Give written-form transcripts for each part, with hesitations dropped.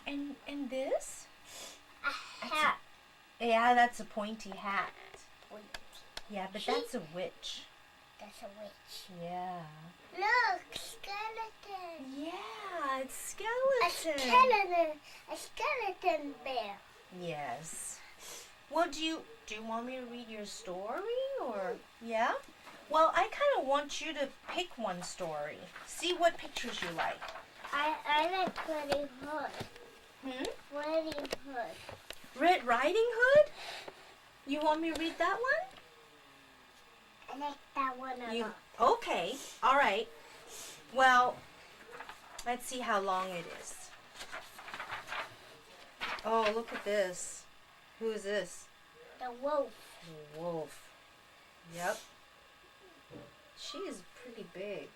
And this? A hat. Yeah, that's a pointy hat. Pointy. Yeah, but that's a witch. That's a witch. Yeah. Look, skeleton. Yeah, it's skeleton. A skeleton bear. Yes. Well, do you want me to read your story or yeah? Well, I kind of want you to pick one story. See what pictures you like. I like Riding Hood. Riding Hood. Red Riding Hood? You want me to read that one? I like that one a lot. Okay, all right. Well, let's see how long it is. Oh, look at this. Who is this? The wolf. The wolf. Yep. She is pretty big.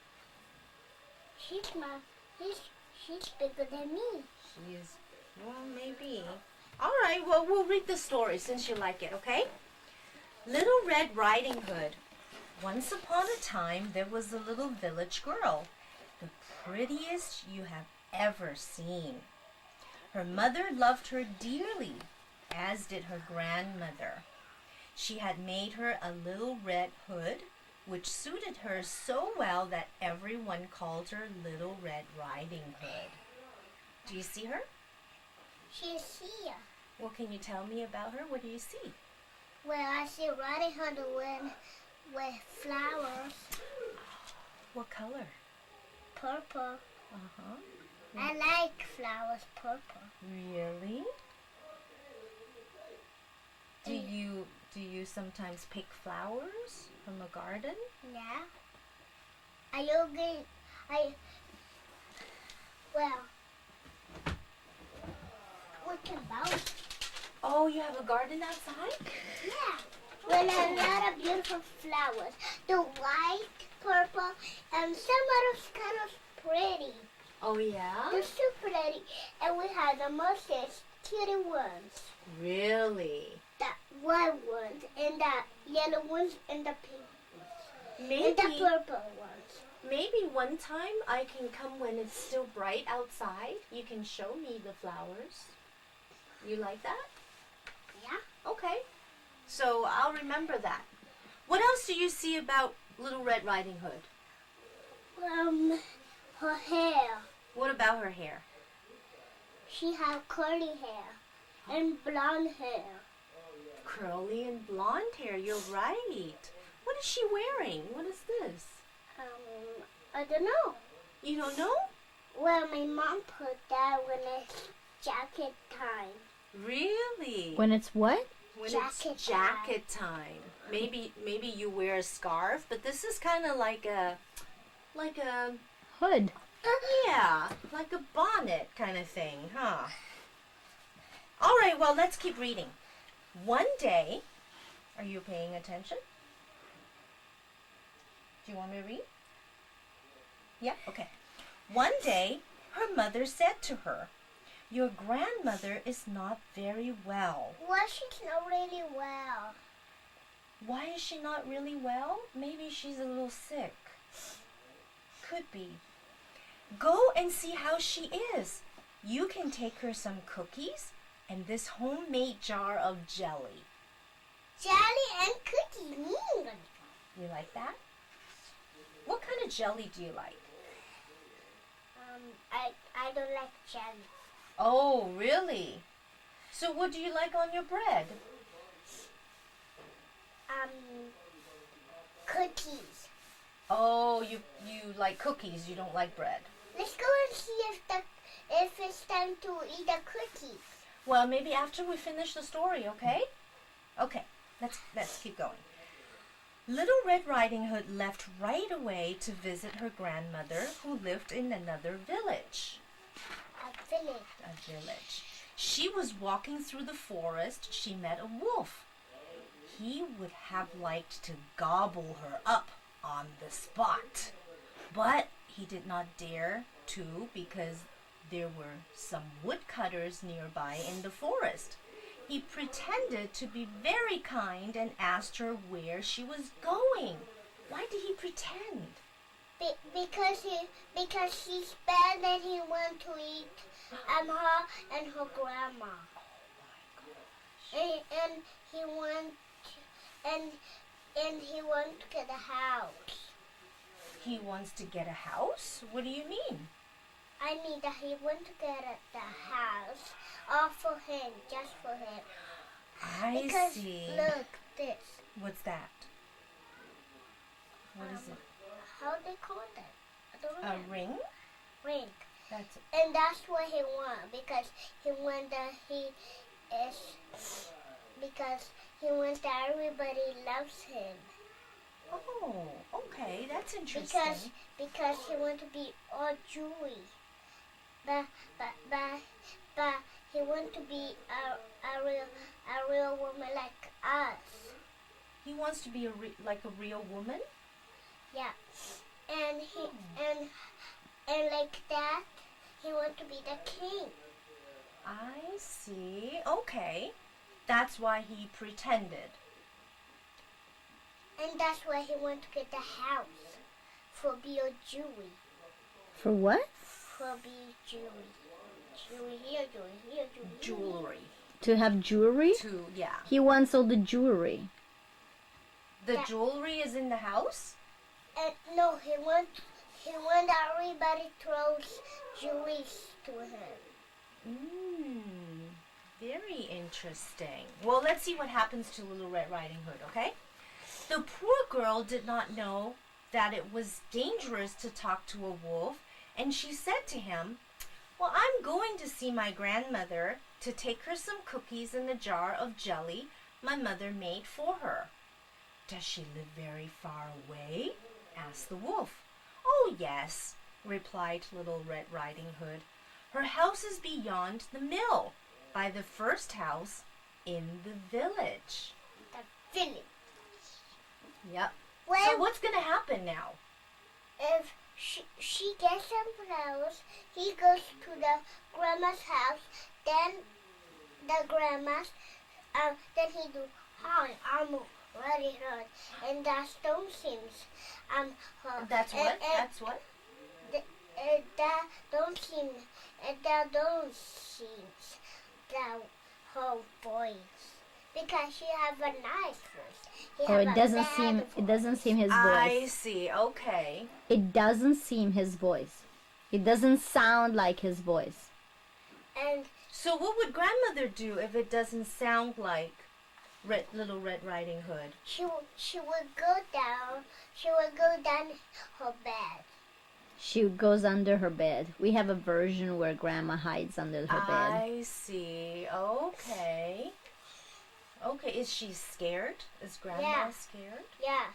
She's bigger than me. She is, well, maybe. All right, well, we'll read the story since you like it, okay? Little Red Riding Hood. Once upon a time, there was a little village girl, the prettiest you have ever seen. Her mother loved her dearly, as did her grandmother. She had made her a little red hood, which suited her so well that everyone called her Little Red Riding Hood. Do you see her? She's here. Well, can you tell me about her? What do you see? Well, I see Riding Hood with flowers. What color? Purple. Uh-huh. I like flowers purple. Really? Do you sometimes pick flowers from a garden? Yeah. We can bounce. Oh, you have a garden outside? Yeah. With a lot of beautiful flowers. The white, purple, and some others kind of pretty. Oh, yeah? They're so pretty. And we have the most cutie ones. Really? The white ones, and the yellow ones, and the pink ones. Maybe, and the purple ones. Maybe one time I can come when it's still bright outside. You can show me the flowers. You like that? Yeah. Okay. So I'll remember that. What else do you see about Little Red Riding Hood? Her hair. What about her hair? She have curly hair and blonde hair. Curly and blonde hair, you're right. What is she wearing? What is this? I don't know. You don't know? Well, my mom put that when it's jacket time. Really? When it's what? When Jacket it's jacket time. Maybe you wear a scarf, but this is kind of like a Hood. yeah, like a bonnet kind of thing, huh? All right, well, let's keep reading. One day, are you paying attention? Do you want me to read? Yeah, okay. One day, her mother said to her, "Your grandmother is not very well." Well, she's not really well. Why is she not really well? Maybe she's a little sick. Could be. Go and see how she is. You can take her some cookies and this homemade jar of jelly. Jelly and cookies. You like that? What kind of jelly do you like? I don't like jelly. Oh, really? So what do you like on your bread? Cookies. Oh, you like cookies, you don't like bread. Let's go and see if it's time to eat the cookies. Well, maybe after we finish the story, okay? Okay, let's keep going. Little Red Riding Hood left right away to visit her grandmother, who lived in another village. A village. She was walking through the forest. She met a wolf. He would have liked to gobble her up on the spot, but he did not dare to because there were some woodcutters nearby in the forest. He pretended to be very kind and asked her where she was going. Why did he pretend? Because because he's bad and he want to eat her and her grandma. And he want and he want to get a house. He wants to get a house? What do you mean? I mean that he want to get the house all for him, just for him. I see. Look, this. What's that? What is it? How they call that? I don't know. A ring? Ring. That's it. And that's what he want because he want that that everybody loves him. Oh, okay, that's interesting. Because he want to be all Jewy. But he want to be a real woman like us. He wants to be like a real woman? Yeah. And and like that, he want to be the king. I see. Okay. That's why he pretended. And that's why he want to get the house for be a Jewy. For what? For be Jewy. Jewy here, Jewy here, Jewy here. Jewelry. To have jewelry? Yeah. He wants all the jewelry. The jewelry is in the house? No, he want everybody throws jewelries to him. Very interesting. Well, let's see what happens to Little Red Riding Hood, okay? The poor girl did not know that it was dangerous to talk to a wolf, and she said to him, "Well, I'm going to see my grandmother to take her some cookies and a jar of jelly my mother made for her." "Does she live very far away?" asked the wolf. "Oh, yes," replied Little Red Riding Hood. "Her house is beyond the mill, by the first house in the village." The village. Yep. Well, So what's going to happen now? if she gets some flowers, he goes to the grandma's house. Then the grandma's, then he do, "Hi, I'm ready, hard," and that stone seems, That's what? That's what? that don't seem, the whole voice because she have a nice voice. Oh, it doesn't seem his I voice. see. Okay. It doesn't seem his voice. It doesn't sound like his voice. And So what would grandmother do if it doesn't sound like Little Red Riding Hood? she would go down. She would go down her bed. She goes under her bed. We have a version where grandma hides under her bed. I see. Okay. Okay, is she scared? Is grandma Yeah. scared? Yeah,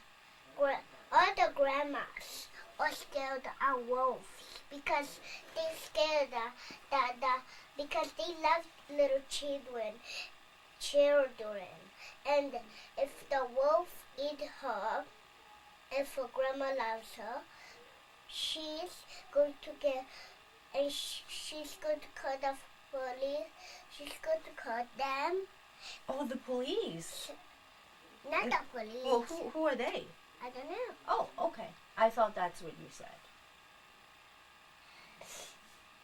all the grandmas are scared of wolves because they scared because they love little children, and if the wolf eat her, if her grandma loves her, she's going to get, and she's going to call the police. She's going to call them. Oh, the police. Not the police. Well, who are they? I don't know. Oh, okay. I thought that's what you said.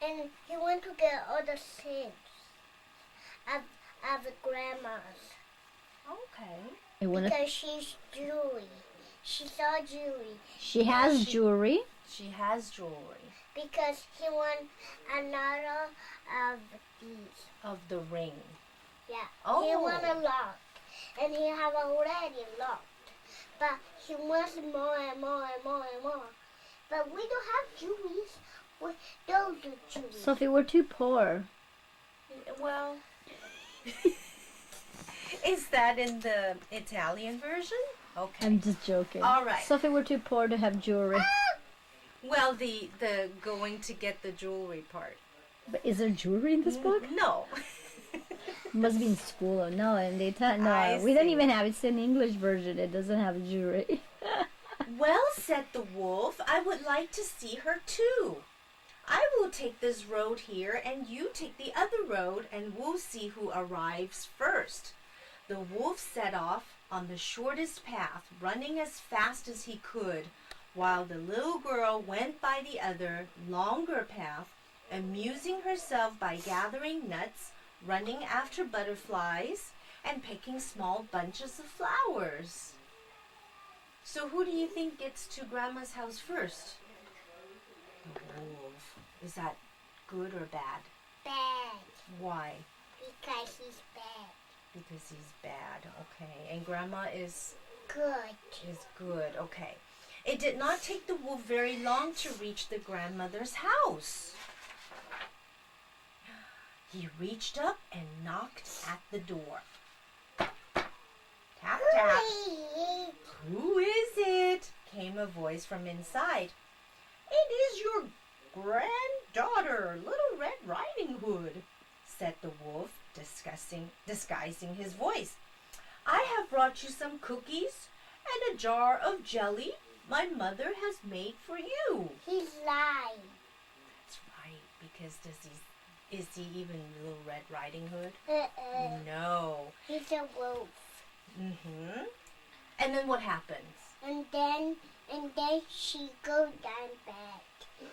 And he went to get all the things of the grandma's Okay. because she's Jewy. She's all Jewy She has jewelry. She has jewelry. because he won another of these. Of the ring. Yeah. Oh. He won a lot, and he have already a lot, but he wants more and more and more and more. But we don't have Jewies. Those are Jewish. Sophie, we're too poor. Well, is that in the Italian version? Okay. I'm just joking. All right. Sophie, we're too poor to have jewelry. Well, the going to get the jewelry part. But is there jewelry in this book? No. Must be in school. Or no, in the Italian. I No, we don't see. even have. It's an English version. It doesn't have jewelry. Well, said the wolf, I would like to see her too. I will take this road here, and you take the other road, and we'll see who arrives first. The wolf set off on the shortest path, running as fast as he could, while the little girl went by the other, longer path, amusing herself by gathering nuts, running after butterflies, and picking small bunches of flowers. So who do you think gets to Grandma's house first? The wolf. Is that good or bad? Bad. Why? Because he's bad. Because he's bad. Okay. And Grandma is Good. good. Okay. It did not take the wolf very long to reach the grandmother's house. He reached up and knocked at the door. Tap, tap. Who is it? Came a voice from inside. It is your granddaughter, Little Red Riding Hood, said the wolf, disguising his voice. I have brought you some cookies and a jar of jelly my mother has made for you. He's lying. That's right, because is he even Little Red Riding Hood? No. He's a wolf. Mm-hmm. And then what happens? And then she goes down bed.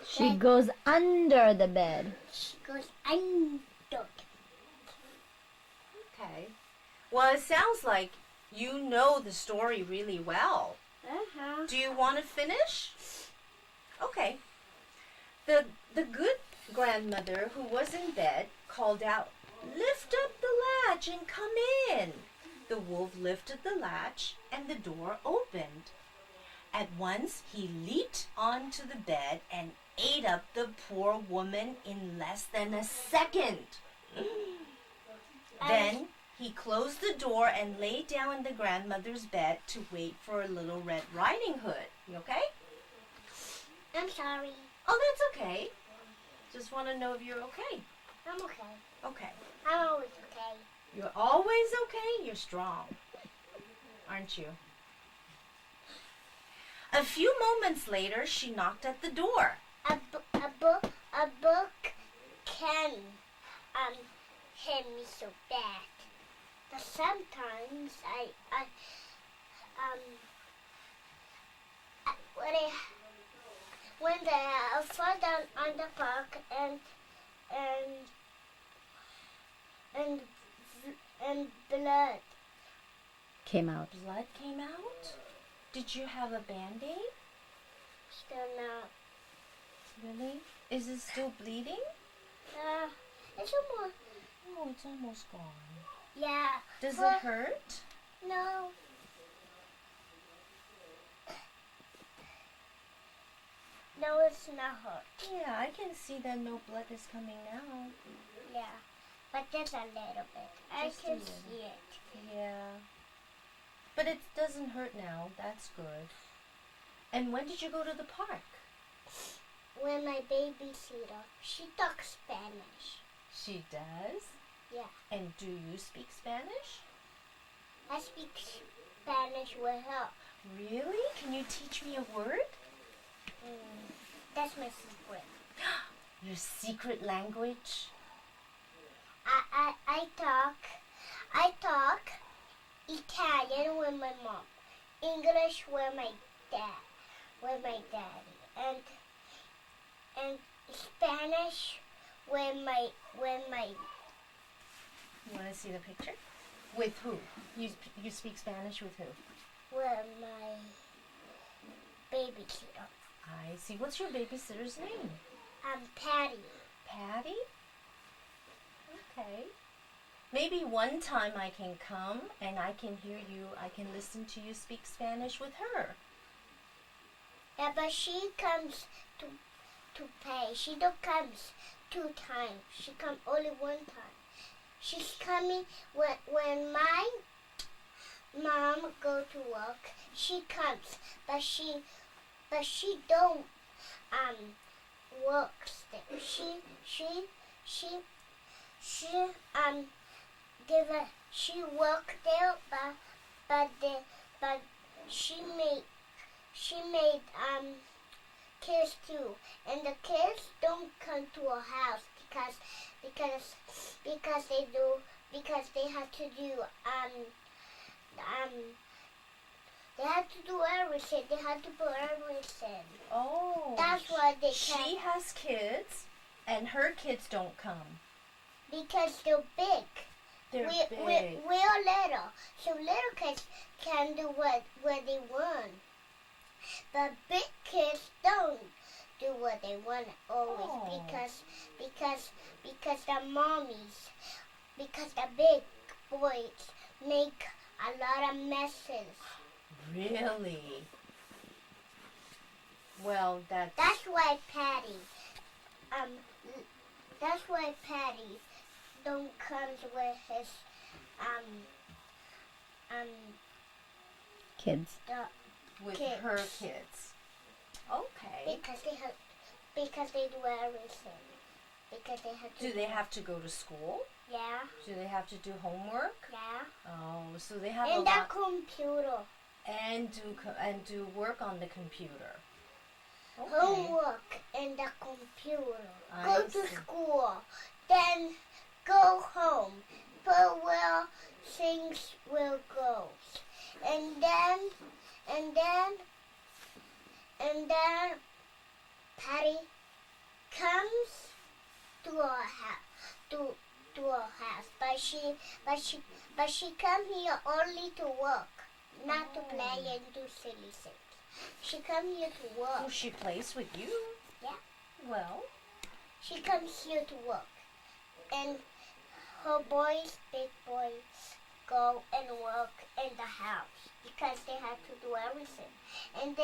She goes under the bed. She goes under. Okay. Well, it sounds like you know the story really well. Uh-huh. Do you want to finish? Okay. The good grandmother who was in bed called out, "Lift up the latch and come in." The wolf lifted the latch and the door opened. At once he leaped onto the bed and ate up the poor woman in less than a second. Then he closed the door and lay down in the grandmother's bed to wait for Little Red Riding Hood. You okay? I'm sorry. Oh, that's okay. Just want to know if you're okay. I'm okay. Okay. I'm always okay. You're always okay? You're strong, aren't you? A few moments later, she knocked at the door. A book can hit me so bad. But sometimes when they fall down on the park and blood. Came out. Blood came out? Did you have a Band-Aid? Still not. Really? Is it still bleeding? It's almost. Oh, it's almost gone. Yeah. Does but- it hurt? No. No, it's not hurt. Yeah, I can see that no blood is coming now. Yeah. But just a little bit. I Just a can little. see it. Yeah. But it doesn't hurt now. That's good. And when did you go to the park? When my babysitter, she talks Spanish. She does? Yeah. And do you speak Spanish? I speak Spanish with her. Really? Can you teach me a word? That's my secret. Your secret language? I talk Italian with my mom, English with my daddy, and Spanish with my. You want to see the picture? With who? You speak Spanish with who? With my babysitter. I see. What's your babysitter's name? Patty. Patty? Okay. Maybe one time I can come and I can hear you, I can listen to you speak Spanish with her. Yeah, but she comes to pay. She don't comes 2 times. She come only 1 time. She's coming when my mom go to work. She comes, but she don't work there. She work there, but she made kids too, and the kids don't come to her house because they have to do They had to do everything. They had to put everything. Oh. That's why they She can't. has kids, and her kids don't come. Because they're big. They're big. We're little. So little kids can do what they want. But big kids don't do what they want always Oh. because the mommies, because the big boys make a lot of messes. Really? Well, That's why Patty don't comes with his Kids. with kids. her kids. Okay. Because they do everything. Because they have to. Do they have to go to school? Yeah. Do they have to do homework? Yeah. Oh, so they have a And the lot computer. and do work on the computer. Okay. Homework in the computer. I Go to see. school. Then go home. But where things will go. And then Patty comes to our house to our house. But she come here only to work, not to play and do silly things. She come here to work. So she plays with you? Yeah. Well, She comes here to work. And her boys, big boys, go and work in the house because they have to do everything. And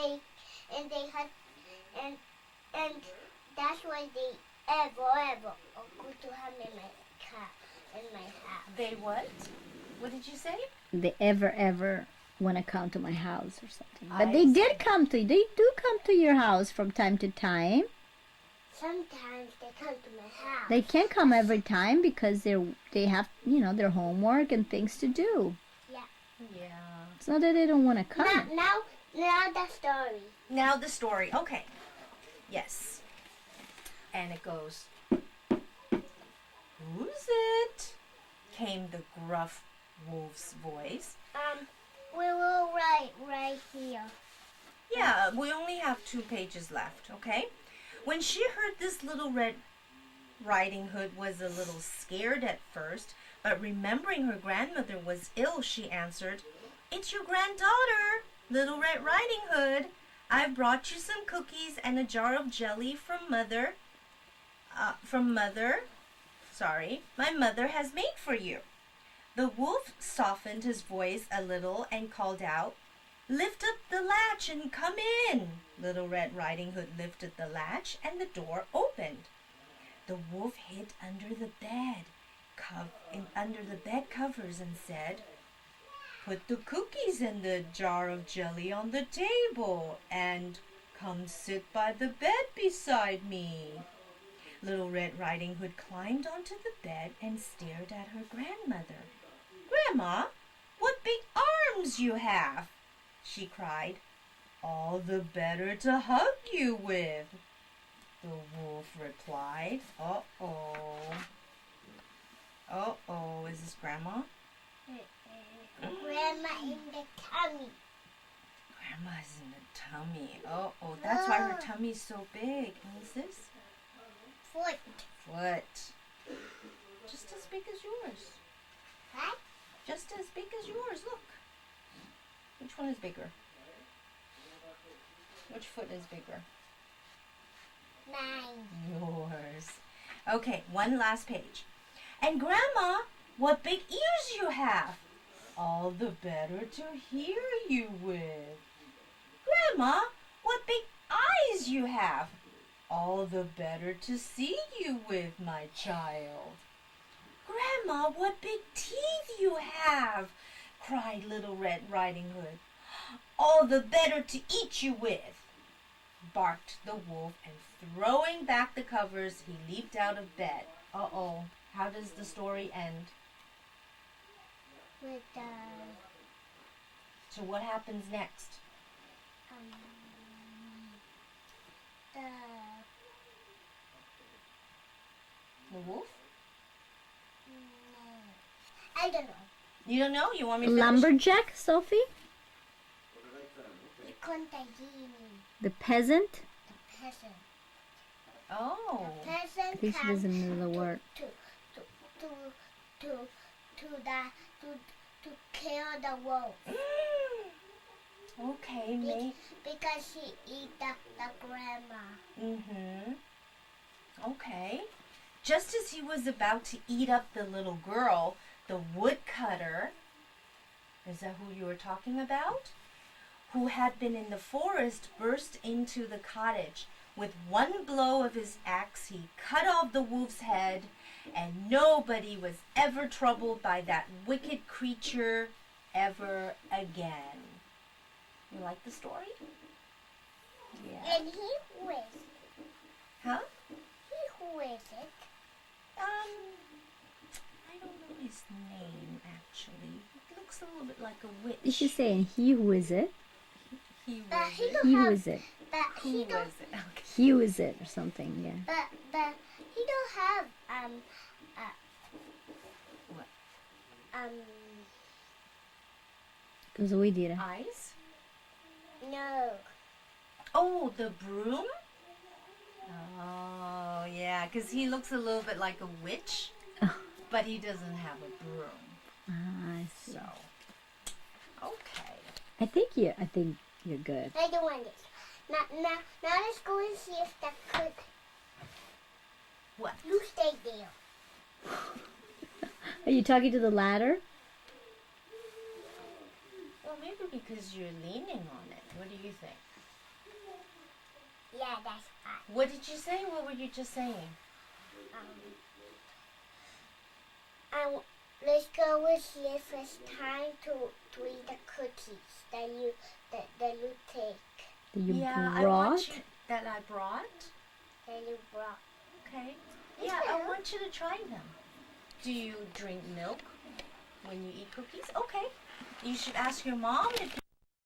that's why they ever go to have in my house. they what? What did you say? They ever want to come to my house or something. But I they see. did come to. They do come to your house from time to time. Sometimes they come to my house. They can't come every time because they have their homework and things to do. Yeah. It's not that they don't want to come. Now the story. Now the story. Okay. Yes. And it goes, "Who's it?" came the gruff wolf's voice. We will write right here. Yeah, we only have 2 pages left, okay? When she heard this, Little Red Riding Hood was a little scared at first, but remembering her grandmother was ill, she answered, "It's your granddaughter, Little Red Riding Hood. I've brought you some cookies and a jar of jelly from Mother. My mother has made for you." The wolf softened his voice a little and called out, "Lift up the latch and come in." Little Red Riding Hood lifted the latch and the door opened. The wolf hid under the bed covers and said, "Put the cookies and the jar of jelly on the table and come sit by the bed beside me." Little Red Riding Hood climbed onto the bed and stared at her grandmother. "Grandma, what big arms you have!" she cried. "All the better to hug you with," the wolf replied. Uh-oh. Uh-oh, is this Grandma? Grandma in the tummy. Grandma's in the tummy. Uh-oh, that's why her tummy's so big. And what's this? Foot. Foot. Just as big as yours. What? Just as big as yours, look. Which one is bigger? Which foot is bigger? Mine. Yours. Okay, one last page. "And Grandma, what big ears you have! All the better to hear you with." "Grandma, what big eyes you have! All the better to see you with, my child." "Grandma, what big teeth you have!" cried Little Red Riding Hood. "All the better to eat you with," barked the wolf, and throwing back the covers, he leaped out of bed. Uh-oh, how does the story end? With So what happens next? The wolf? I don't know. You don't know? You want me to finish? Lumberjack, Sophie? contadini. The peasant? The peasant. Oh. The peasant I think she comes doesn't know the word. to kill the wolf. Okay, mate. Because he eat the grandma. Mm-hmm. Okay. Just as he was about to eat up the little girl, the woodcutter, is that who you were talking about? Who had been in the forest, burst into the cottage. With one blow of his axe, he cut off the wolf's head, and nobody was ever troubled by that wicked creature ever again. You like the story? Yeah. And he who is it? Huh? He who is it? I don't know his name, actually. It looks a little bit like a witch. Is she saying he who is it? He But was he it. don't He have. who is it? But Who he was don't. it? Okay. He who is it or something, yeah. But he don't have What? Cosa vuoi dire? Eyes? No. Oh, the broom? Oh, yeah, because he looks a little bit like a witch, Oh. but he doesn't have a broom. Ah, I see. So, okay. I think you're good. I don't want this. Now let's go and see if that could. What? You stay there. Are you talking to the ladder? Well, maybe because you're leaning on it. What do you think? Yeah, that's fine. What did you say? What were you just saying? Let's go and see if it's time to eat the cookies that you take That you Yeah, I brought? want you that I brought. that you brought. Okay. Yeah, I want you to try them. Do you drink milk when you eat cookies? Okay. You should ask your mom if